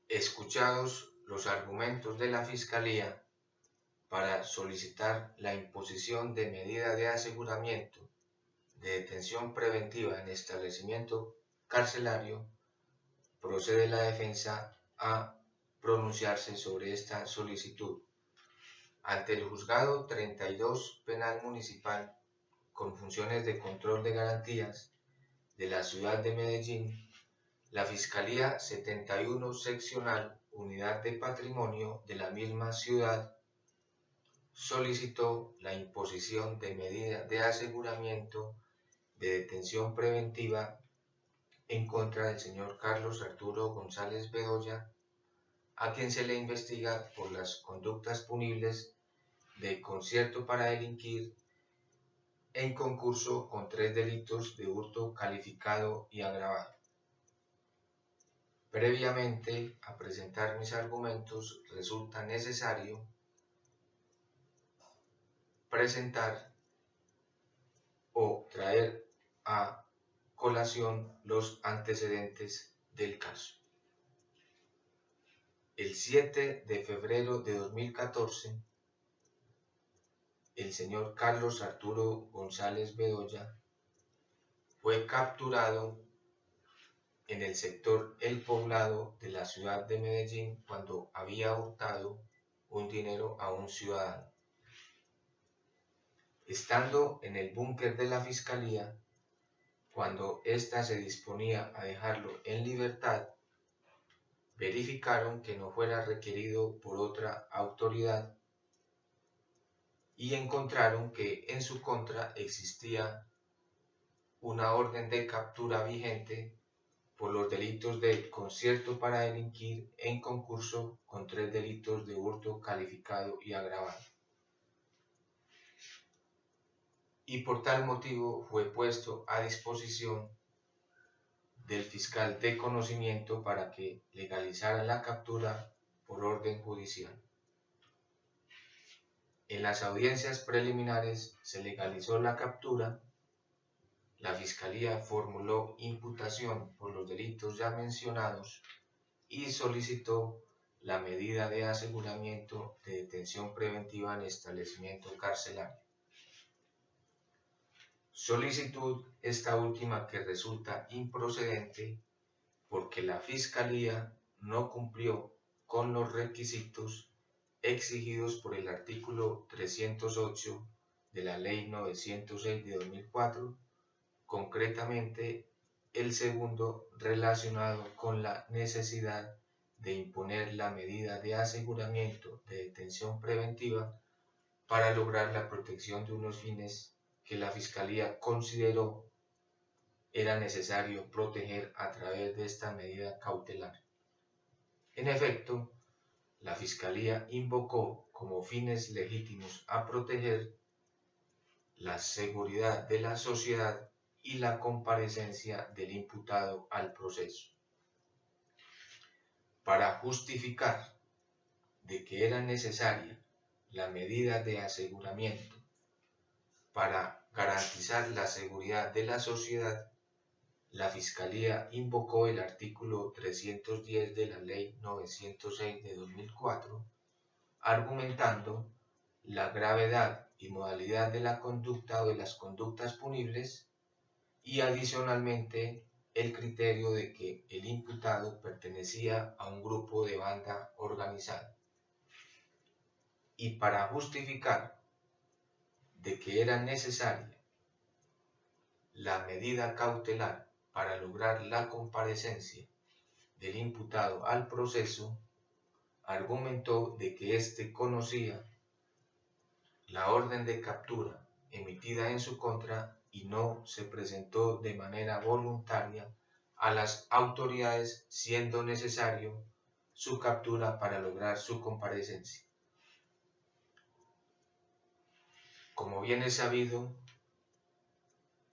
Escuchados los argumentos de la Fiscalía para solicitar la imposición de medida de aseguramiento de detención preventiva en establecimiento carcelario, procede la defensa a pronunciarse sobre esta solicitud. Ante el Juzgado 32 Penal Municipal con funciones de control de garantías de la ciudad de Medellín, la Fiscalía 71 Seccional Unidad de Patrimonio de la misma ciudad solicitó la imposición de medida de aseguramiento de detención preventiva en contra del señor Carlos Arturo González Bedoya, a quien se le investiga por las conductas punibles de concierto para delinquir en concurso con 3 delitos de hurto calificado y agravado. Previamente a presentar mis argumentos, resulta necesario presentar o traer a colación los antecedentes del caso. El 7 de febrero de 2014, el señor Carlos Arturo González Bedoya fue capturado en el sector El Poblado de la ciudad de Medellín cuando había hurtado un dinero a un ciudadano. Estando en el búnker de la Fiscalía, cuando ésta se disponía a dejarlo en libertad, verificaron que no fuera requerido por otra autoridad y encontraron que en su contra existía una orden de captura vigente por los delitos de concierto para delinquir en concurso con 3 delitos de hurto calificado y agravado. Y por tal motivo fue puesto a disposición del fiscal de conocimiento para que legalizara la captura por orden judicial. En las audiencias preliminares se legalizó la captura. La Fiscalía formuló imputación por los delitos ya mencionados y solicitó la medida de aseguramiento de detención preventiva en establecimiento carcelario. Solicitud esta última que resulta improcedente porque la Fiscalía no cumplió con los requisitos exigidos por el artículo 308 de la Ley 906 de 2004, concretamente el segundo relacionado con la necesidad de imponer la medida de aseguramiento de detención preventiva para lograr la protección de unos fines que la Fiscalía consideró era necesario proteger a través de esta medida cautelar. En efecto, la Fiscalía invocó como fines legítimos a proteger la seguridad de la sociedad y la comparecencia del imputado al proceso. Para justificar de que era necesaria la medida de aseguramiento para garantizar la seguridad de la sociedad, la Fiscalía invocó el artículo 310 de la Ley 906 de 2004, argumentando la gravedad y modalidad de la conducta o de las conductas punibles y adicionalmente el criterio de que el imputado pertenecía a un grupo de banda organizada. Y para justificar de que era necesaria la medida cautelar para lograr la comparecencia del imputado al proceso, argumentó de que éste conocía la orden de captura emitida en su contra y no se presentó de manera voluntaria a las autoridades, siendo necesario su captura para lograr su comparecencia. Como bien es sabido,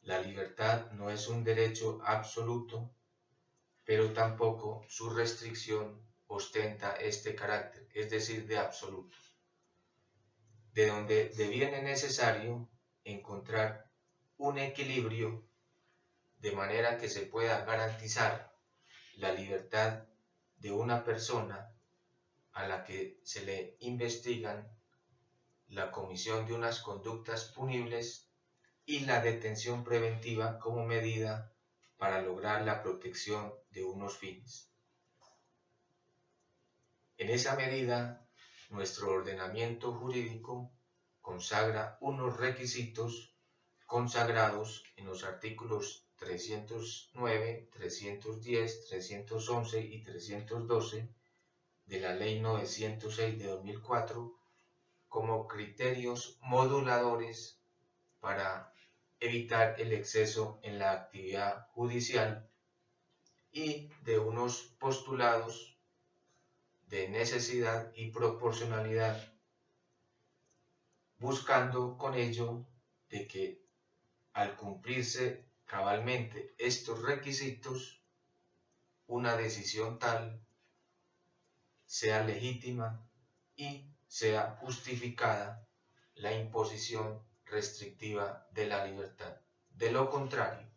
la libertad no es un derecho absoluto, pero tampoco su restricción ostenta este carácter, es decir, de absoluto, de donde deviene necesario encontrar un equilibrio de manera que se pueda garantizar la libertad de una persona a la que se le investigan la comisión de unas conductas punibles y la detención preventiva como medida para lograr la protección de unos fines. En esa medida, nuestro ordenamiento jurídico consagra unos requisitos consagrados en los artículos 309, 310, 311 y 312 de la Ley 906 de 2004 como criterios moduladores para evitar el exceso en la actividad judicial y de unos postulados de necesidad y proporcionalidad, buscando con ello de que al cumplirse cabalmente estos requisitos, una decisión tal sea legítima y sea justificada la imposición restrictiva de la libertad. De lo contrario,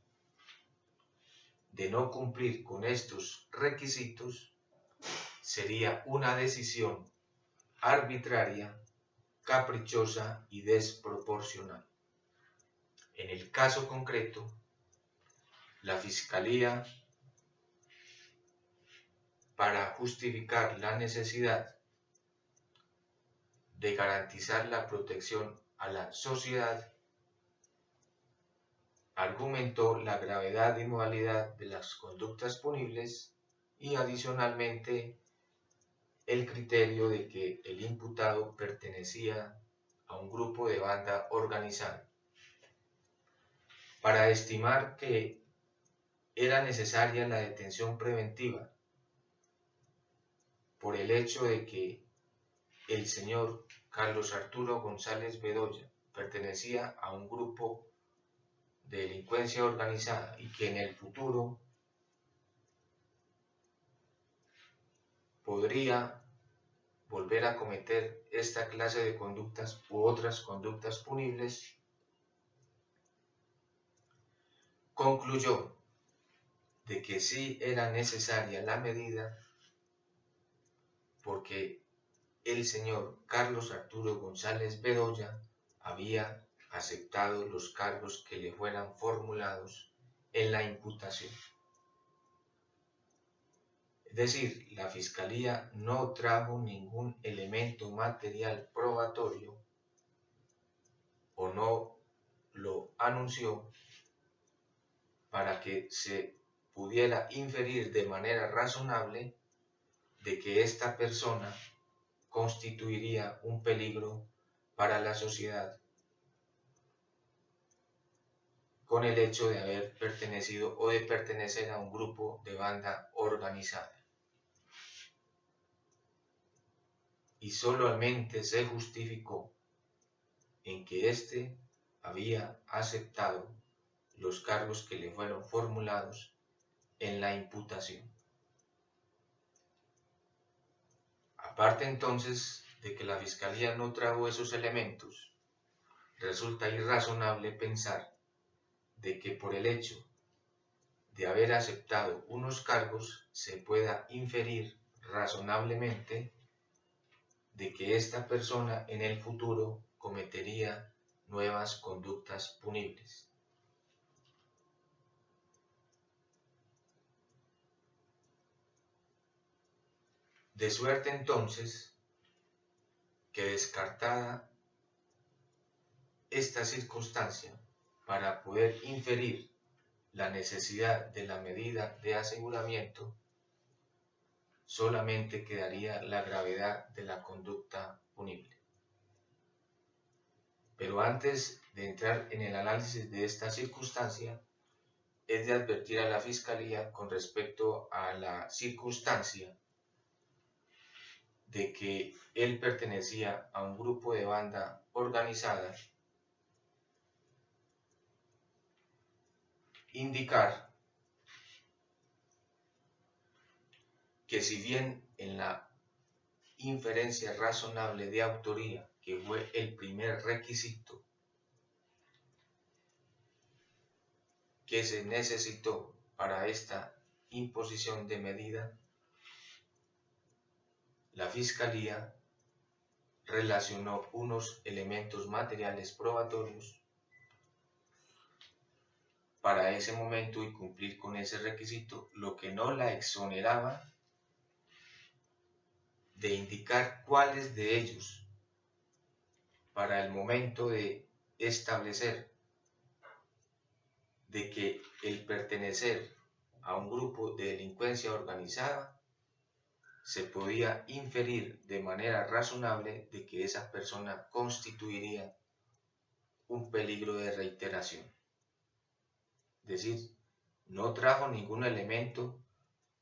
de no cumplir con estos requisitos, sería una decisión arbitraria, caprichosa y desproporcional. En el caso concreto, la Fiscalía, para justificar la necesidad de garantizar la protección a la sociedad, argumentó la gravedad y modalidad de las conductas punibles y adicionalmente el criterio de que el imputado pertenecía a un grupo de banda organizada. Para estimar que era necesaria la detención preventiva por el hecho de que el señor Carlos Arturo González Bedoya pertenecía a un grupo de delincuencia organizada y que en el futuro podría volver a cometer esta clase de conductas u otras conductas punibles, concluyó de que sí era necesaria la medida porque el señor Carlos Arturo González Bedoya había aceptado los cargos que le fueran formulados en la imputación. Es decir, la Fiscalía no trajo ningún elemento material probatorio o no lo anunció para que se pudiera inferir de manera razonable de que esta persona constituiría un peligro para la sociedad con el hecho de haber pertenecido o de pertenecer a un grupo de banda organizada. Y solamente se justificó en que éste había aceptado los cargos que le fueron formulados en la imputación. Aparte entonces de que la Fiscalía no trajo esos elementos, resulta irrazonable pensar de que por el hecho de haber aceptado unos cargos se pueda inferir razonablemente de que esta persona en el futuro cometería nuevas conductas punibles. De suerte entonces que descartada esta circunstancia para poder inferir la necesidad de la medida de aseguramiento, solamente quedaría la gravedad de la conducta punible. Pero antes de entrar en el análisis de esta circunstancia, es de advertir a la Fiscalía con respecto a la circunstancia de que él pertenecía a un grupo de banda organizada, indicar que si bien en la inferencia razonable de autoría, que fue el primer requisito que se necesitó para esta imposición de medida, la Fiscalía relacionó unos elementos materiales probatorios para ese momento y cumplir con ese requisito, lo que no la exoneraba de indicar cuáles de ellos, para el momento de establecer de que el pertenecer a un grupo de delincuencia organizada, se podía inferir de manera razonable de que esa persona constituiría un peligro de reiteración. Es decir, no trajo ningún elemento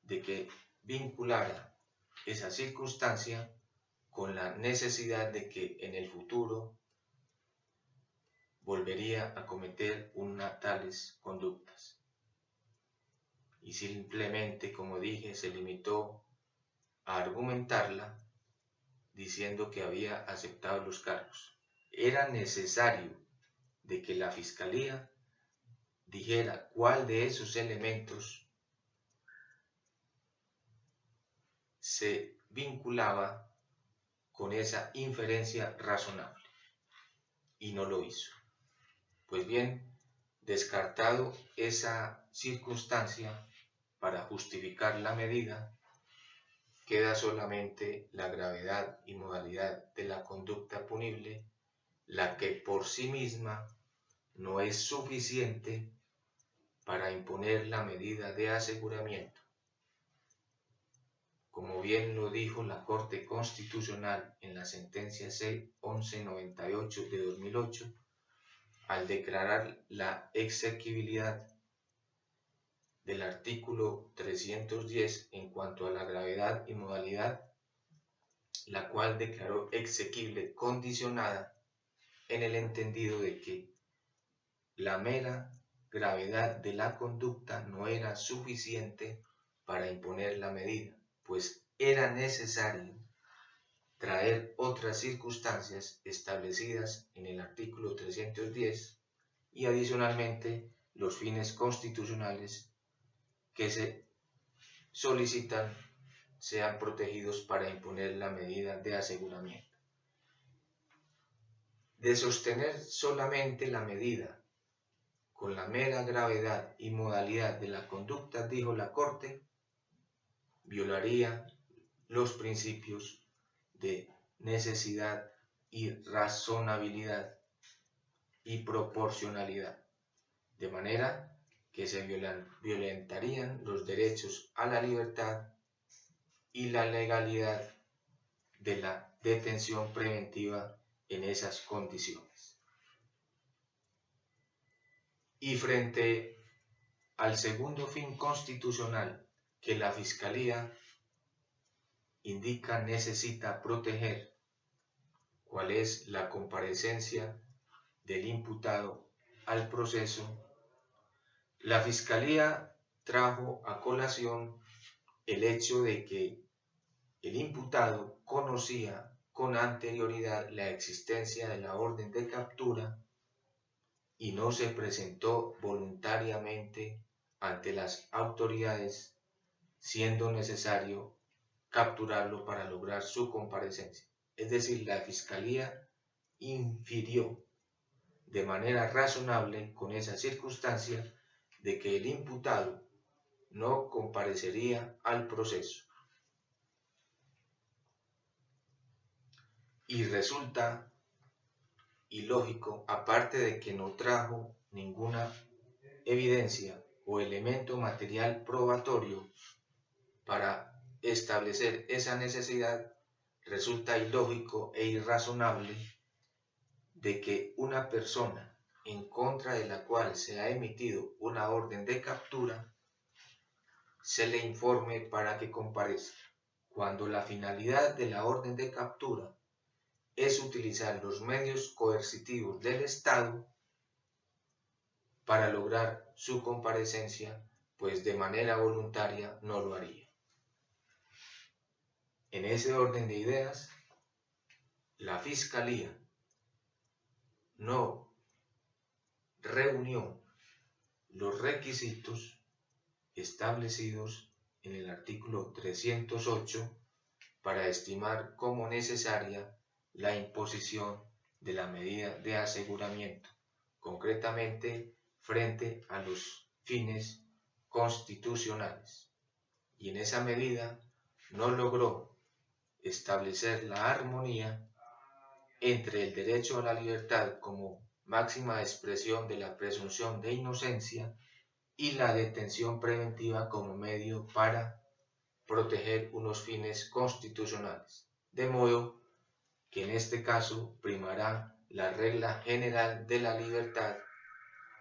de que vinculara esa circunstancia con la necesidad de que en el futuro volvería a cometer tales conductas. Y simplemente, como dije, se limitó a argumentarla diciendo que había aceptado los cargos. Era necesario de que la Fiscalía dijera cuál de esos elementos se vinculaba con esa inferencia razonable, y no lo hizo. Pues bien, descartado esa circunstancia para justificar la medida, queda solamente la gravedad y modalidad de la conducta punible, la que por sí misma no es suficiente para imponer la medida de aseguramiento. Como bien lo dijo la Corte Constitucional en la sentencia C-1198 de 2008, al declarar la exequibilidad del artículo 310 en cuanto a la gravedad y modalidad, la cual declaró exequible condicionada en el entendido de que la mera gravedad de la conducta no era suficiente para imponer la medida, pues era necesario traer otras circunstancias establecidas en el artículo 310 y adicionalmente los fines constitucionales que se solicitan sean protegidos para imponer la medida de aseguramiento. De sostener solamente la medida con la mera gravedad y modalidad de la conducta, dijo la Corte, violaría los principios de necesidad y razonabilidad y proporcionalidad, de manera que se violentarían los derechos a la libertad y la legalidad de la detención preventiva en esas condiciones. Y frente al segundo fin constitucional que la Fiscalía indica necesita proteger, cuál es la comparecencia del imputado al proceso, la Fiscalía trajo a colación el hecho de que el imputado conocía con anterioridad la existencia de la orden de captura y no se presentó voluntariamente ante las autoridades, siendo necesario capturarlo para lograr su comparecencia. Es decir, la Fiscalía infirió de manera razonable con esa circunstancia de que el imputado no comparecería al proceso. Y resulta ilógico, aparte de que no trajo ninguna evidencia o elemento material probatorio para establecer esa necesidad, resulta ilógico e irrazonable de que una persona en contra de la cual se ha emitido una orden de captura se le informe para que comparezca, cuando la finalidad de la orden de captura es utilizar los medios coercitivos del Estado para lograr su comparecencia, pues de manera voluntaria no lo haría. En ese orden de ideas, la Fiscalía no reunió los requisitos establecidos en el artículo 308 para estimar como necesaria la imposición de la medida de aseguramiento, concretamente frente a los fines constitucionales, y en esa medida no logró establecer la armonía entre el derecho a la libertad como máxima expresión de la presunción de inocencia y la detención preventiva como medio para proteger unos fines constitucionales, de modo que en este caso primará la regla general de la libertad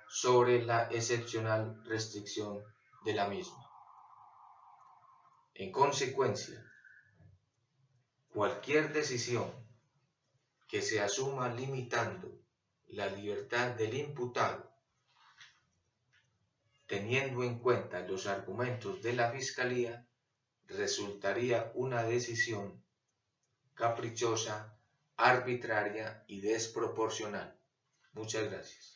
sobre la excepcional restricción de la misma. En consecuencia, cualquier decisión que se asuma limitando la libertad del imputado, teniendo en cuenta los argumentos de la Fiscalía, resultaría una decisión caprichosa, arbitraria y desproporcional. Muchas gracias.